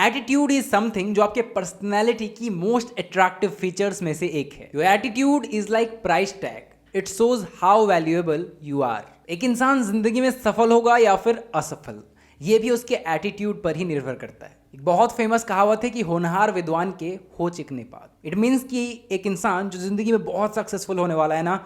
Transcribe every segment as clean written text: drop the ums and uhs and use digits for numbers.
Attitude is something जो आपके personality की मोस्ट अट्रैक्टिव फीचर्स में से एक है। Your attitude is like price tag, it shows how valuable you are. एक इंसान जिंदगी में सफल होगा या फिर असफल, ये भी उसके एटीट्यूड पर ही निर्भर करता है। एक बहुत फेमस कहावत है कि होनहार विद्वान के हो चिकने पात। इट मीन्स कि एक इंसान जो जिंदगी में बहुत सक्सेसफुल होने वाला है ना,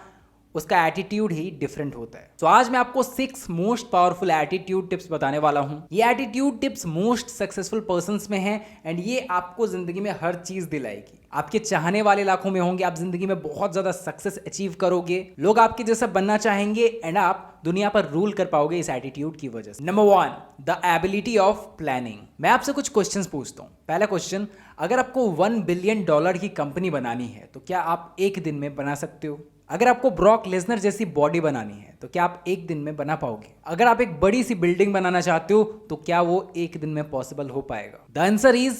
उसका एटीट्यूड ही डिफरेंट होता है। तो आज मैं आपको 6 मोस्ट पावरफुल एटीट्यूड टिप्स बताने वाला हूं। ये attitude tips most successful persons में हैं एंड ये आपको जिंदगी में हर चीज दिलाएगी। आपके चाहने वाले लाखों में होंगे, आप जिंदगी में बहुत ज्यादा सक्सेस अचीव करोगे, लोग आपके जैसा बनना चाहेंगे एंड आप दुनिया पर रूल कर पाओगे इस एटीट्यूड की वजह से। Number 1, the ability of planning. मैं आपसे कुछ क्वेश्चंस पूछता हूं। पहला क्वेश्चन, अगर आपको $1 बिलियन की कंपनी बनानी है तो क्या आप एक दिन में बना सकते हो? अगर आपको ब्रॉक लेसनर जैसी बॉडी बनानी है तो क्या आप एक दिन में बना पाओगे? अगर आप एक बड़ी सी बिल्डिंग बनाना चाहते हो तो क्या वो एक दिन में पॉसिबल हो पाएगा? The answer is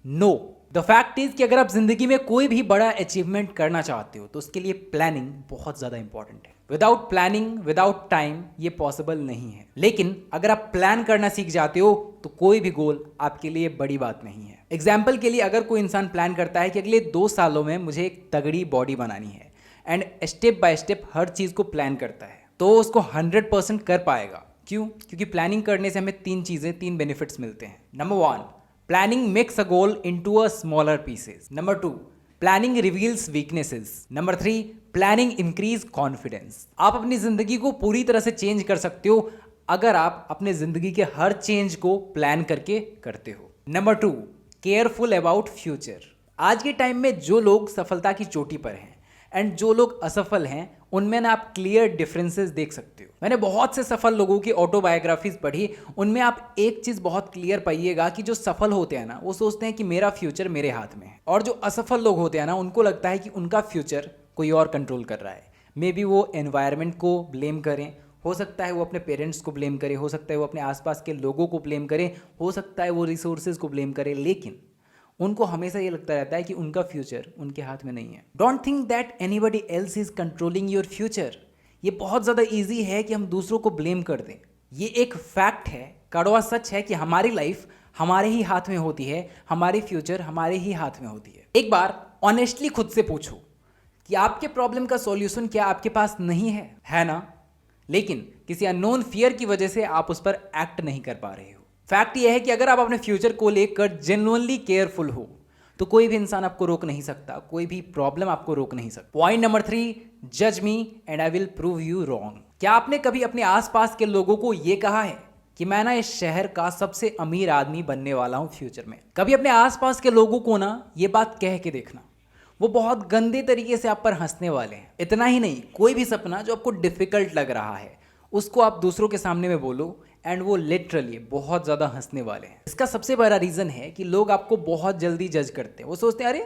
no. The fact is कि अगर आप जिंदगी में कोई भी बड़ा अचीवमेंट करना चाहते हो तो उसके लिए प्लानिंग बहुत ज्यादा इंपॉर्टेंट है। विदाउट प्लानिंग, विदाउट टाइम, ये पॉसिबल नहीं है। लेकिन अगर आप प्लान करना सीख जाते हो तो कोई भी गोल आपके लिए बड़ी बात नहीं है। एग्जाम्पल के लिए, अगर कोई इंसान प्लान करता है कि अगले 2 सालों में मुझे एक तगड़ी बॉडी बनानी है एंड स्टेप बाय स्टेप हर चीज को प्लान करता है, तो उसको 100% कर पाएगा। क्यों? क्योंकि प्लानिंग करने से हमें 3 बेनिफिट्स मिलते हैं। Number 1, planning makes a goal into a smaller pieces. Number 2, planning reveals weaknesses. Number 3, planning increase confidence. आप अपनी जिंदगी को पूरी तरह से चेंज कर सकते हो अगर आप अपने जिंदगी के हर चेंज को प्लान करके करते हो। Number 2, careful about future. आज के टाइम में जो लोग सफलता की चोटी पर हैं एंड जो लोग असफल हैं, उनमें ना आप क्लियर डिफरेंसेस देख सकते हो। मैंने बहुत से सफल लोगों की ऑटोबायोग्राफीज पढ़ी, उनमें आप एक चीज बहुत क्लियर पाइएगा कि जो सफल होते हैं ना, वो सोचते हैं कि मेरा फ्यूचर मेरे हाथ में है, और जो असफल लोग होते हैं ना, उनको लगता है कि उनका फ्यूचर कोई और कंट्रोल कर रहा है। मे बी वो एनवायरनमेंट को ब्लेम करें, हो सकता है वो अपने पेरेंट्स को ब्लेम करें, हो सकता है वो अपने आसपास के लोगों को ब्लेम करें, हो सकता है वो रिसोर्सेज को ब्लेम करें, लेकिन उनको हमेशा ये लगता रहता है कि उनका फ्यूचर उनके हाथ में नहीं है। Don't think that anybody else is controlling your future. ये बहुत ज़्यादा ईजी है कि हम दूसरों को ब्लेम कर दें। ये एक फैक्ट है, कड़वा सच है कि हमारी लाइफ हमारे ही हाथ में होती है, हमारी फ्यूचर हमारे ही हाथ में होती है। एक बार ऑनेस्टली खुद से पूछो कि आपके प्रॉब्लम का सॉल्यूशन क्या आपके पास नहीं है ना? लेकिन किसी अननोन फियर की वजह से आप उस पर एक्ट नहीं कर पा रहे हो। फैक्ट यह है कि अगर आप अपने फ्यूचर को लेकर जेन्युइनली केयरफुल हो तो कोई भी इंसान आपको रोक नहीं सकता, कोई भी प्रॉब्लम आपको रोक नहीं सकता। पॉइंट नंबर 3, जज me and I will prove you wrong. क्या आपने कभी अपने आसपास के लोगों को यह कहा है कि मैं ना इस शहर का सबसे अमीर आदमी बनने वाला हूं फ्यूचर में? कभी अपने आसपास के लोगों को ना ये बात कह के देखना, वो बहुत गंदे तरीके से आप पर हंसने वाले हैं। इतना ही नहीं, कोई भी सपना जो आपको डिफिकल्ट लग रहा है उसको आप दूसरों के सामने में बोलो एंड वो लिटरली बहुत ज़्यादा हंसने वाले हैं। इसका सबसे बड़ा रीज़न है कि लोग आपको बहुत जल्दी जज करते हैं। वो सोचते हैं अरे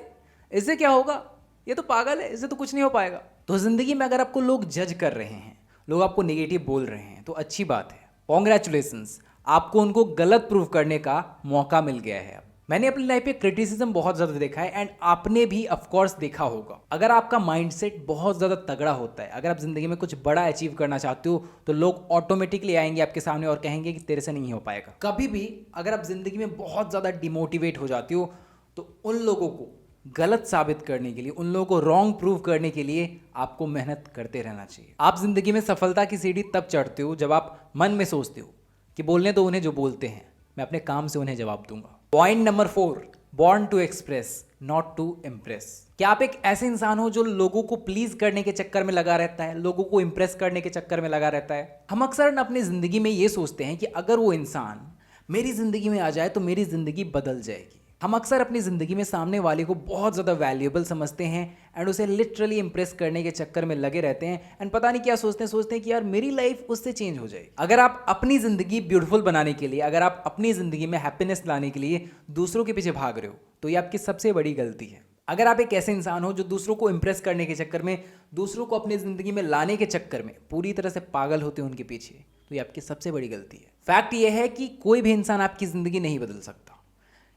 इससे क्या होगा, ये तो पागल है, इससे तो कुछ नहीं हो पाएगा। तो ज़िंदगी में अगर आपको लोग जज कर रहे हैं, लोग आपको नेगेटिव बोल रहे हैं, तो अच्छी बात है, कॉन्ग्रेचुलेशंस, आपको उनको गलत प्रूव करने का मौका मिल गया है। मैंने अपनी लाइफ पे क्रिटिसिज्म बहुत ज़्यादा देखा है एंड आपने भी ऑफकोर्स देखा होगा। अगर आपका माइंडसेट बहुत ज़्यादा तगड़ा होता है, अगर आप ज़िंदगी में कुछ बड़ा अचीव करना चाहते हो, तो लोग ऑटोमेटिकली आएंगे आपके सामने और कहेंगे कि तेरे से नहीं हो पाएगा। कभी भी अगर आप ज़िंदगी में बहुत ज़्यादा डिमोटिवेट हो जाते हो तो उन लोगों को गलत साबित करने के लिए, उन लोगों को रॉन्ग प्रूव करने के लिए आपको मेहनत करते रहना चाहिए। आप ज़िंदगी में सफलता की सीढ़ी तब चढ़ते हो जब आप मन में सोचते हो कि बोलने दो उन्हें जो बोलते हैं, मैं अपने काम से उन्हें जवाब दूंगा। Point number 4, born to express not to impress. क्या आप एक ऐसे इंसान हो जो लोगों को प्लीज करने के चक्कर में लगा रहता है, लोगों को इंप्रेस करने के चक्कर में लगा रहता है? हम अक्सर अपनी जिंदगी में ये सोचते हैं कि अगर वो इंसान मेरी जिंदगी में आ जाए तो मेरी जिंदगी बदल जाएगी। हम अक्सर अपनी ज़िंदगी में सामने वाले को बहुत ज़्यादा वैल्यूएबल समझते हैं एंड उसे लिटरली इंप्रेस करने के चक्कर में लगे रहते हैं एंड पता नहीं क्या सोचते हैं कि यार मेरी लाइफ उससे चेंज हो जाएगी। अगर आप अपनी ज़िंदगी ब्यूटीफुल बनाने के लिए, अगर आप अपनी ज़िंदगी में हैप्पीनेस लाने के लिए दूसरों के पीछे भाग रहे हो तो ये आपकी सबसे बड़ी गलती है। अगर आप एक ऐसे इंसान हो जो दूसरों को इंप्रेस करने के चक्कर में, दूसरों को अपनी ज़िंदगी में लाने के चक्कर में पूरी तरह से पागल होते हो उनके पीछे, तो ये आपकी सबसे बड़ी गलती है। फैक्ट ये है कि कोई भी इंसान आपकी ज़िंदगी नहीं बदल सकता,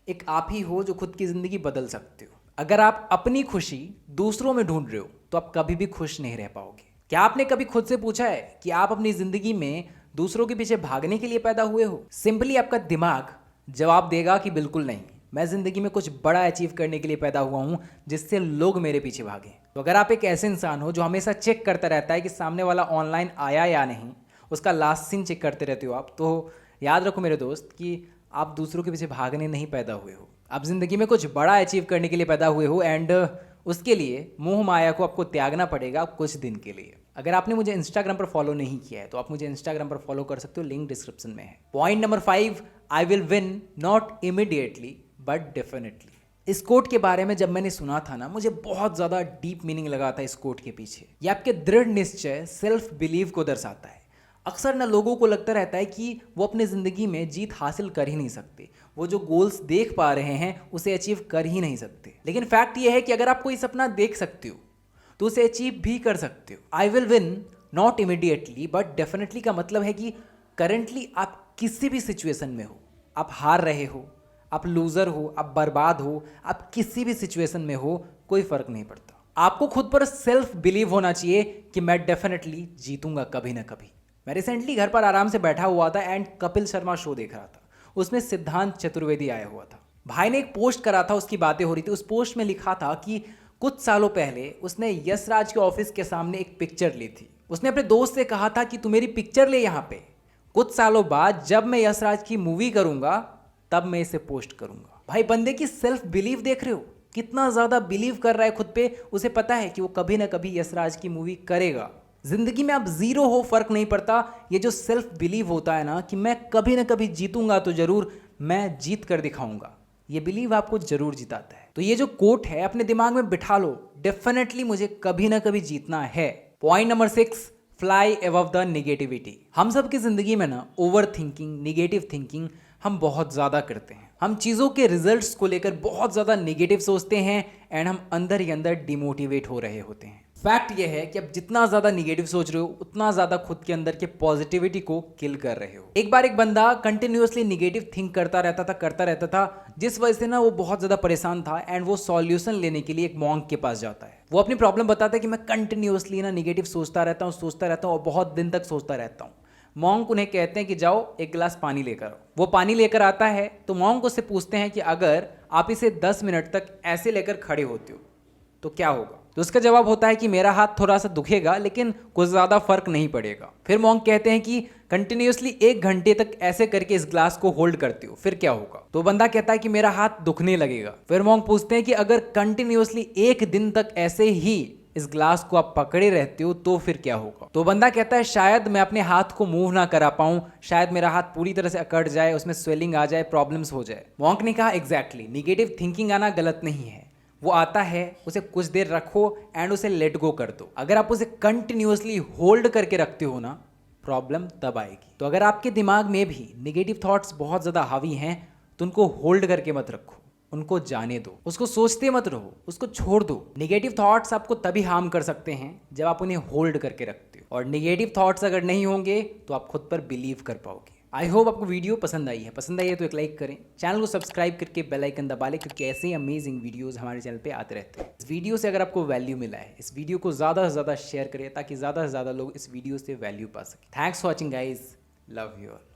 एक आप ही हो जो खुद की ज़िंदगी बदल सकते हो। अगर आप अपनी खुशी दूसरों में ढूंढ रहे हो तो आप कभी भी खुश नहीं रह पाओगे। क्या आपने कभी खुद से पूछा है कि आप अपनी ज़िंदगी में दूसरों के पीछे भागने के लिए पैदा हुए हो? सिंपली आपका दिमाग जवाब देगा कि बिल्कुल नहीं। मैं ज़िंदगी में कुछ बड़ा अचीव करने के लिए पैदा हुआ हूँ जिससे लोग मेरे पीछे भागें। तो अगर आप एक ऐसे इंसान हो जो हमेशा चेक करता रहता है कि सामने वाला ऑनलाइन आया या नहीं, उसका लास्ट सीन चेक करते रहते हो आप, तो याद रखो मेरे दोस्त कि आप दूसरों के पीछे भागने नहीं पैदा हुए हो। आप ज़िंदगी में कुछ बड़ा अचीव करने के लिए पैदा हुए हो एंड उसके लिए मोह माया को आपको त्यागना पड़ेगा कुछ दिन के लिए। अगर आपने मुझे इंस्टाग्राम पर फॉलो नहीं किया है तो आप मुझे इंस्टाग्राम पर फॉलो कर सकते हो, लिंक डिस्क्रिप्शन में है। Point number 5, I will win not immediately but definitely. इस कोट के बारे में जब मैंने सुना था ना, मुझे बहुत ज़्यादा डीप मीनिंग लगा था इस कोट के पीछे। ये आपके दृढ़ निश्चय, सेल्फ बिलीव को दर्शाता है। अक्सर ना लोगों को लगता रहता है कि वो अपनी ज़िंदगी में जीत हासिल कर ही नहीं सकते, वो जो गोल्स देख पा रहे हैं उसे अचीव कर ही नहीं सकते। लेकिन फैक्ट ये है कि अगर आप कोई सपना देख सकते हो तो उसे अचीव भी कर सकते हो। I will win not immediately but definitely का मतलब है कि करंटली आप किसी भी सिचुएशन में हो, आप हार रहे हो, आप लूज़र हो, आप बर्बाद हो, आप किसी भी सिचुएशन में हो, कोई फ़र्क नहीं पड़ता। आपको खुद पर सेल्फ बिलीव होना चाहिए कि मैं डेफिनेटली जीतूंगा कभी ना कभी। मैं रिसेंटली घर पर आराम से बैठा हुआ था एंड कपिल शर्मा शो देख रहा था। उसमें सिद्धांत चतुर्वेदी आया हुआ था। भाई ने एक पोस्ट करा था, उसकी बातें हो रही थी। उस पोस्ट में लिखा था कि कुछ सालों पहले उसने यश राज के ऑफिस के सामने एक पिक्चर ली थी। उसने अपने दोस्त से कहा था कि तू मेरी पिक्चर ले यहाँ पे, कुछ सालों बाद जब मैं यश राज की मूवी करूँगा तब मैं इसे पोस्ट करूँगा। भाई बंदे की सेल्फ बिलीव देख रहे हो, कितना ज़्यादा बिलीव कर रहा है खुद पे। उसे पता है कि वो कभी ना कभी यश राज की मूवी करेगा। जिंदगी में आप जीरो हो फर्क नहीं पड़ता, ये जो सेल्फ बिलीव होता है ना कि मैं कभी ना कभी जीतूंगा तो जरूर, मैं जीत कर दिखाऊंगा, ये बिलीव आपको जरूर जिताता है। तो ये जो कोट है अपने दिमाग में बिठा लो, डेफिनेटली मुझे कभी ना कभी जीतना है। Point number 6, fly above the negativity. हम सब की जिंदगी में ना ओवर थिंकिंग, नेगेटिव थिंकिंग हम बहुत ज़्यादा करते हैं। हम चीज़ों के रिजल्ट्स को लेकर बहुत ज़्यादा नेगेटिव सोचते हैं एंड हम अंदर ही अंदर डिमोटिवेट हो रहे होते हैं। फैक्ट ये है कि आप जितना ज़्यादा नेगेटिव सोच रहे हो उतना ज़्यादा खुद के अंदर के पॉजिटिविटी को किल कर रहे हो। एक बार एक बंदा कंटिन्यूअसली नेगेटिव थिंक करता रहता था, जिस वजह से ना वो बहुत ज़्यादा परेशान था एंड वो सॉल्यूशन लेने के लिए एक मॉन्क के पास जाता है। वो अपनी प्रॉब्लम बताता है कि मैं कंटिन्यूअसली ना नेगेटिव सोचता रहता हूँ और बहुत दिन तक सोचता रहता हूँ। मॉन्क उन्हें कहते हैं कि जाओ एक गिलास पानी लेकर आओ। वो पानी लेकर आता है तो मॉन्क उससे पूछते हैं कि अगर आप इसे 10 मिनट तक ऐसे लेकर खड़े होते हो तो क्या होगा। तो उसका जवाब होता है कि मेरा हाथ थोड़ा सा दुखेगा लेकिन कुछ ज़्यादा फर्क नहीं पड़ेगा। फिर मॉन्क कहते हैं कि कंटिन्यूअसली 1 घंटे तक ऐसे करके इस ग्लास को होल्ड करते हो फिर क्या होगा। तो बंदा कहता है कि मेरा हाथ दुखने लगेगा। फिर मॉन्क पूछते हैं कि अगर कंटिन्यूअसली 1 दिन तक ऐसे ही इस ग्लास को आप पकड़े रहते हो तो फिर क्या होगा। तो बंदा कहता है शायद मैं अपने हाथ को मूव ना करा पाऊं, शायद मेरा हाथ पूरी तरह से अकड़ जाए, उसमें स्वेलिंग आ जाए, प्रॉब्लम्स हो जाए। मॉन्क ने कहा एग्जैक्टली, नेगेटिव थिंकिंग आना गलत नहीं है, वो आता है, उसे कुछ देर रखो एंड उसे लेट गो कर दो। अगर आप उसे कंटिन्यूअसली होल्ड करके रखते हो ना, प्रॉब्लम तब आएगी। तो अगर आपके दिमाग में भी नेगेटिव थॉट्स बहुत ज़्यादा हावी हैं तो उनको होल्ड करके मत रखो, उनको जाने दो, उसको सोचते मत रहो, उसको छोड़ दो। नेगेटिव थॉट्स आपको तभी हार्म कर सकते हैं जब आप उन्हें होल्ड करके रखते हो, और नेगेटिव थॉट्स अगर नहीं होंगे तो आप खुद पर बिलीव कर पाओगे। आई होप आपको वीडियो पसंद आई है तो एक लाइक करें, चैनल को सब्सक्राइब करके बेल आइकन दबा लें क्योंकि ऐसे ही अमेजिंग वीडियोस हमारे चैनल पे आते रहते हैं। इस वीडियो से अगर आपको वैल्यू मिला है, इस वीडियो को ज़्यादा से ज़्यादा शेयर करें ताकि ज़्यादा से ज़्यादा लोग इस वीडियो से वैल्यू पा सकें। Thanks for watching guys, love you all.